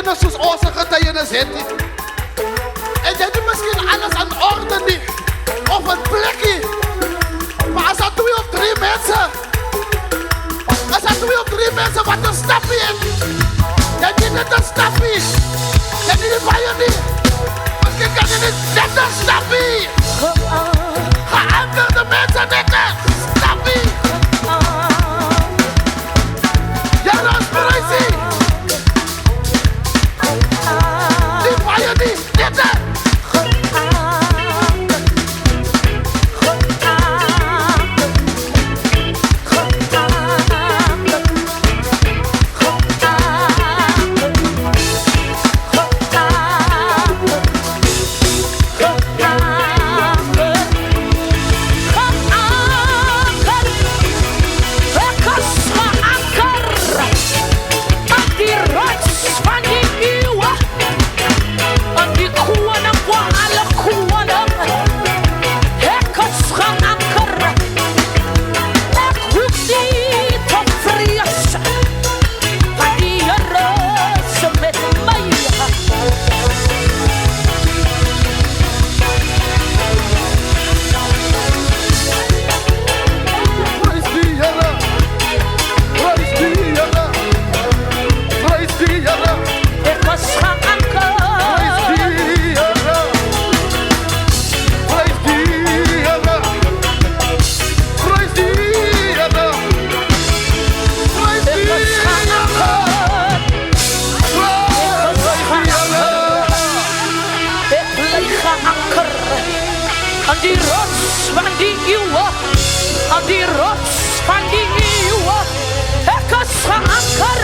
enig soos ons getuienis het nie. En jy het miskien alles aan orde nie, of een plekkie. Maar as daar 2 of 3 mense, as daar 2 of 3 mense wat een stapie het, jy nie net een stapie, jy nie baie nie. Miskien kan jy net een stapie. Geankerde mense net een stapie. Ja, dat is prijsie. Die baie nie, net een. Die rots van die eeuwe, aan die rots van die eeuwe, ek is geanker